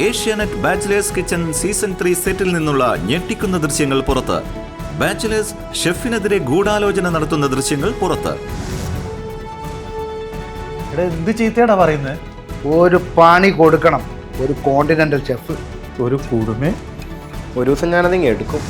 Asianet bachelors kitchen season 3 സെറ്റിൽ നിന്നുള്ള ഞെട്ടിക്കുന്ന ദൃശ്യങ്ങൾ പുറത്ത്. ബാച്ചിലേഴ്സ് ഷെഫിനെതിരെ ഗൂഢാലോചന നടത്തുന്ന ദൃശ്യങ്ങൾ പുറത്ത്. എന്ത് ചീത്തയാടാ പറയുന്നത്? ഒരു പണി കൊടുക്കണം ഒരു കോണ്ടിനെന്റൽ ഷെഫ്. ഒരു കുടുമേ ഒരു ദിവസം ഞാനതിങ്ങ് എടുക്കും.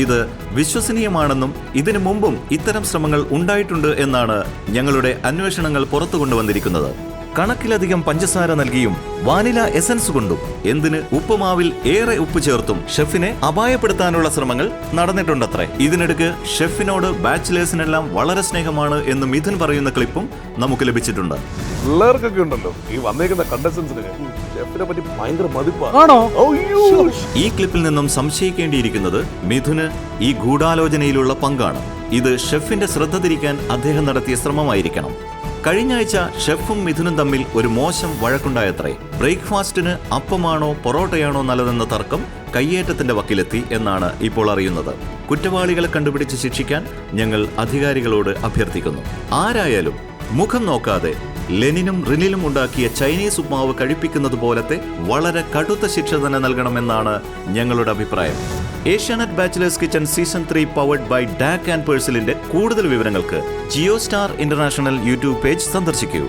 ഇത് വിശ്വസനീയമാണെന്നും ഇതിനു മുമ്പും ഇത്തരം ശ്രമങ്ങൾ ഉണ്ടായിട്ടുണ്ട് എന്നാണ് ഞങ്ങളുടെ അന്വേഷണങ്ങൾ പുറത്തു കൊണ്ടുവന്നിരിക്കുന്നത്. കണക്കിലധികം പഞ്ചസാര നൽകിയും വാനില എസൻസ് കൊണ്ടും എന്തിന് ഉപ്പുമാവിൽ ഏറെ ഉപ്പ് ചേർത്തും ഷെഫിനെ അപായപ്പെടുത്താനുള്ള ശ്രമങ്ങൾ നടന്നിട്ടുണ്ടത്രേ. ഇതിനിടയ്ക്ക് ഷെഫിനോട് ബാച്ചിലേഴ്സിനെല്ലാം വളരെ സ്നേഹമാണ് എന്ന് മിഥുൻ പറയുന്ന ക്ലിപ്പും നമുക്ക് ലഭിച്ചിട്ടുണ്ട്. പിള്ളേർക്കൊക്കെ ഉണ്ടല്ലോ ഈ വന്നേക്കുന്ന കണ്ടസ്റ്റൻസിന് ഷെഫിനെ പറ്റി ഭയങ്കര മതിപ്പാണ്. ആണോ? ഈ ക്ലിപ്പിൽ നിന്നും സംശയിക്കേണ്ടിയിരിക്കുന്നത് മിഥുന് ഈ ഗൂഢാലോചനയിലുള്ള പങ്കാണ്. ഇത് ഷെഫിന്റെ ശ്രദ്ധ തിരിക്കാൻ അദ്ദേഹം നടത്തിയ ശ്രമമായിരിക്കണം. കഴിഞ്ഞ ആഴ്ച ഷെഫും മിഥുനും തമ്മിൽ ഒരു മോശം വഴക്കുണ്ടായത്രേ. ബ്രേക്ക്ഫാസ്റ്റിന് അപ്പമാണോ പൊറോട്ടയാണോ നല്ലതെന്ന തർക്കം കയ്യേറ്റത്തിന്റെ വക്കിലെത്തി എന്നാണ് ഇപ്പോൾ അറിയുന്നത്. കുറ്റവാളികളെ കണ്ടുപിടിച്ച് ശിക്ഷിക്കാൻ ഞങ്ങൾ അധികാരികളോട് അഭ്യർത്ഥിക്കുന്നു. ആരായാലും മുഖം നോക്കാതെ ലെനിനും റിനിലും ഉണ്ടാക്കിയ ചൈനീസ് ഉപ്മാവ് കഴിപ്പിക്കുന്നത് പോലത്തെ വളരെ കടുത്ത ശിക്ഷ തന്നെ നൽകണമെന്നാണ് ഞങ്ങളുടെ അഭിപ്രായം. Asianet bachelors kitchen season 3 powered by Dak and പേഴ്സലിന്റെ കൂടുതൽ വിവരങ്ങൾക്ക് Jio star international YouTube page സന്ദർശിക്കൂ.